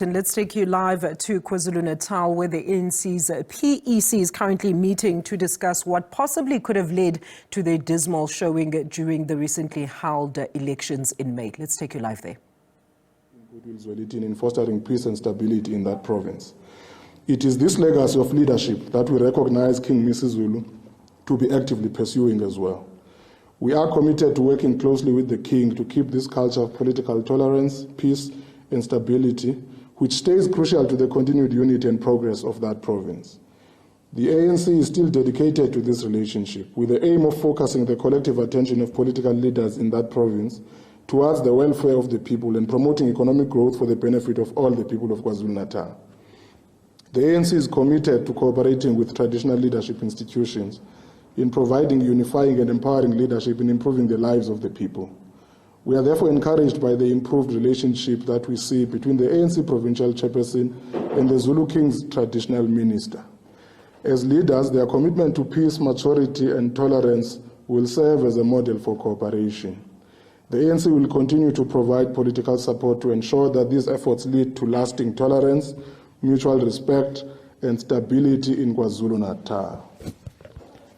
And let's take you live to KwaZulu-Natal, where the ANC's PEC is currently meeting to discuss what possibly could have led to their dismal showing during the recently held elections in May. Let's take you live there. In fostering peace and stability in that province. It is this legacy of leadership that we recognize King Misizulu to be actively pursuing as well. We are committed to working closely with the King to keep this culture of political tolerance, peace and stability, which stays crucial to the continued unity and progress of that province. The ANC is still dedicated to this relationship, with the aim of focusing the collective attention of political leaders in that province towards the welfare of the people and promoting economic growth for the benefit of all the people of KwaZulu-Natal. The ANC is committed to cooperating with traditional leadership institutions in providing unifying and empowering leadership in improving the lives of the people. We are therefore encouraged by the improved relationship that we see between the ANC provincial chairperson and the Zulu King's traditional minister. As leaders, their commitment to peace, maturity and tolerance will serve as a model for cooperation. The ANC will continue to provide political support to ensure that these efforts lead to lasting tolerance, mutual respect and stability in KwaZulu-Natal.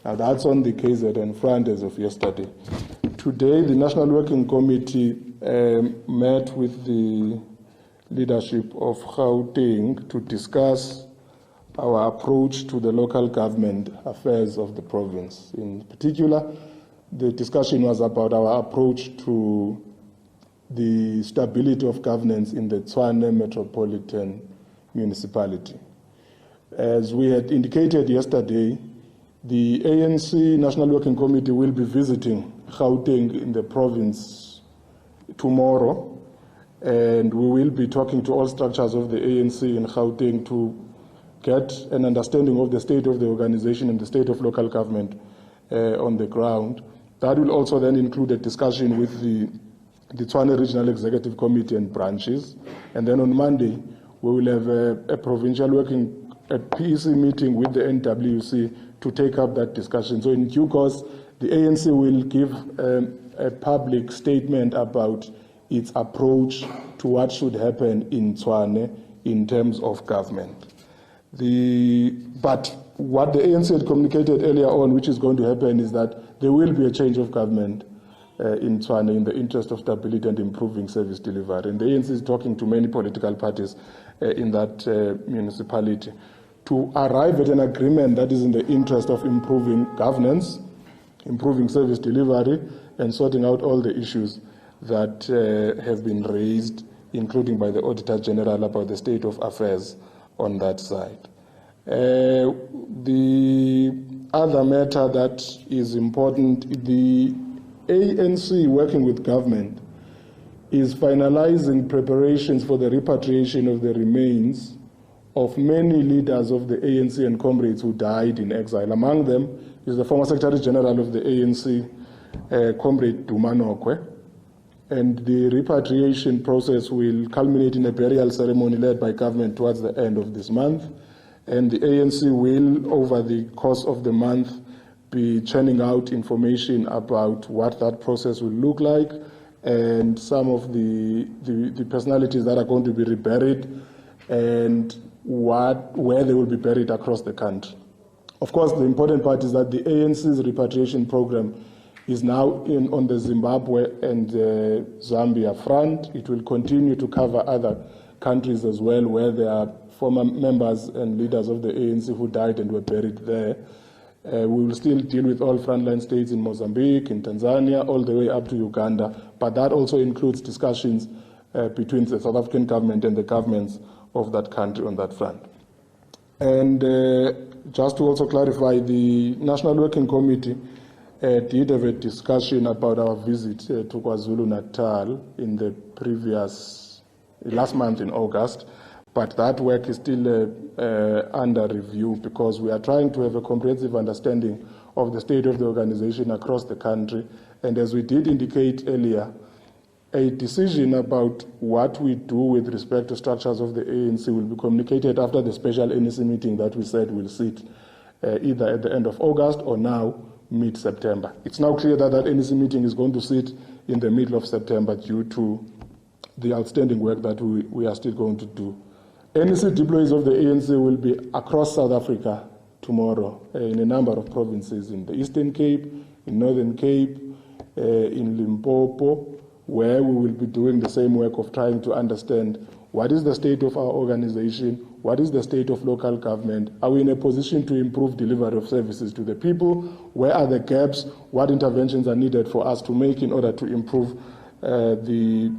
Now that's on the KZN front as of yesterday. Today, the National Working Committee met with the leadership of Gauteng to discuss our approach to the local government affairs of the province. In particular, the discussion was about our approach to the stability of governance in the Tshwane Metropolitan Municipality. As we had indicated yesterday, the ANC National Working Committee will be visiting Gauteng in the province tomorrow, and we will be talking to all structures of the ANC in Gauteng to get an understanding of the state of the organization and the state of local government on the ground. That will also then include a discussion with the Tshwane Regional Executive Committee and branches. And then on Monday, we will have a provincial PEC meeting with the NWC to take up that discussion. So in due course, the ANC will give a public statement about its approach to what should happen in Tshwane in terms of government. But what the ANC had communicated earlier on, which is going to happen, is that there will be a change of government in Tshwane in the interest of stability and improving service delivery. And the ANC is talking to many political parties in that municipality to arrive at an agreement that is in the interest of improving governance, improving service delivery, and sorting out all the issues that have been raised, including by the Auditor General about the state of affairs on that side. The other matter that is important, the ANC working with government is finalizing preparations for the repatriation of the remains of many leaders of the ANC and comrades who died in exile. Among them is the former Secretary General of the ANC, Comrade Dumanokwe. And the repatriation process will culminate in a burial ceremony led by government towards the end of this month. And the ANC will, over the course of the month, be churning out information about what that process will look like and some of the personalities that are going to be reburied and where they will be buried across the country. Of course, the important part is that the ANC's repatriation program is now on the Zimbabwe and Zambia front. It will continue to cover other countries as well, where there are former members and leaders of the ANC who died and were buried there. We will still deal with all frontline states in Mozambique, in Tanzania, all the way up to Uganda, but that also includes discussions between the South African government and the governments of that country on that front. And just to also clarify, the National Working Committee did have a discussion about our visit to KwaZulu-Natal in the last month in August, but that work is still under review because we are trying to have a comprehensive understanding of the state of the organization across the country. And as we did indicate earlier, a decision about what we do with respect to structures of the ANC will be communicated after the special ANC meeting that we said will sit either at the end of August or now mid-September. It's now clear that that ANC meeting is going to sit in the middle of September due to the outstanding work that we are still going to do NEC deployees of the ANC will be across South Africa tomorrow in a number of provinces in the Eastern Cape, in Northern Cape, in Limpopo, where we will be doing the same work of trying to understand what is the state of our organization, what is the state of local government, are we in a position to improve delivery of services to the people, where are the gaps, what interventions are needed for us to make in order to improve the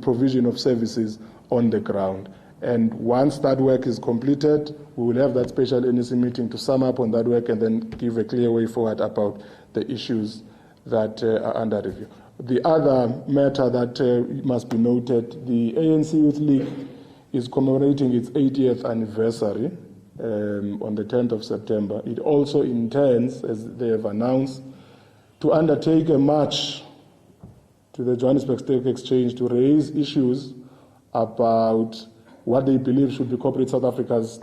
provision of services on the ground. And once that work is completed, we will have that special NEC meeting to sum up on that work and then give a clear way forward about the issues that are under review. The other matter that must be noted, the ANC Youth League is commemorating its 80th anniversary on the 10th of September. It also intends, as they have announced, to undertake a march to the Johannesburg Stock Exchange to raise issues about what they believe should be corporate South Africa's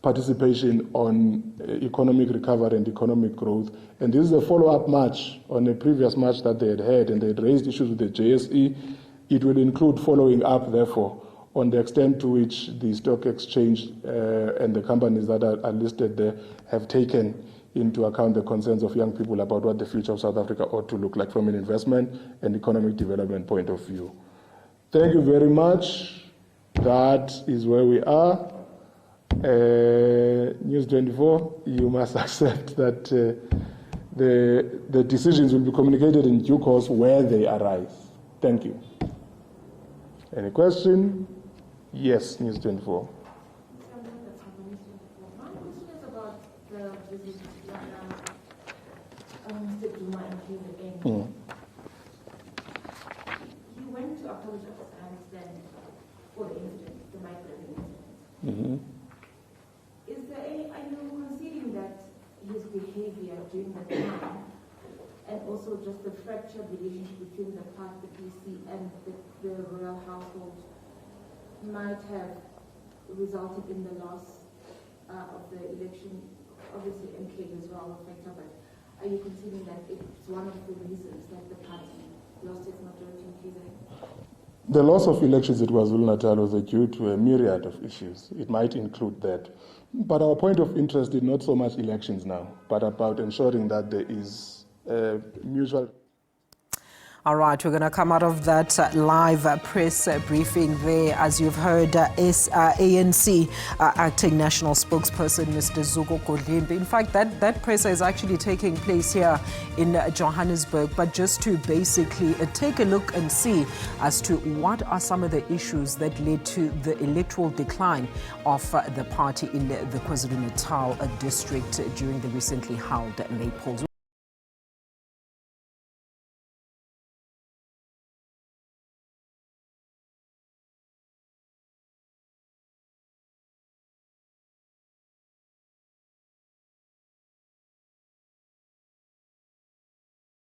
participation on economic recovery and economic growth. And this is a follow-up march on a previous march that they had, and they had raised issues with the JSE. It will include following up, therefore, on the extent to which the stock exchange and the companies that are listed there have taken into account the concerns of young people about what the future of South Africa ought to look like from an investment and economic development point of view. Thank you very much. That is where we are. News 24, you must accept that the decisions will be communicated in due course where they arise. Thank you. Any question? Yes, News 24. My question is about the visit Mr. Duma and KZN. He went to apologize, I understand, for the incident, the micro-incident. Are you conceding that his behavior during that time, and also just the fractured relationship between the PC and the royal household, might have resulted in the loss of the election? Obviously, MK as well, a factor, but are you conceding that it's one of the reasons that the party lost its majority in KZN? The loss of elections at KwaZulu-Natal was due to a myriad of issues. It might include that. But our point of interest is not so much elections now, but about ensuring that there is mutual... All right, we're going to come out of that live press briefing there. As you've heard, ANC acting national spokesperson, Mr. Zuko Kodlimbi. In fact, that press is actually taking place here in Johannesburg, but just to basically take a look and see as to what are some of the issues that led to the electoral decline of the party in the KwaZulu-Natal district during the recently held May polls.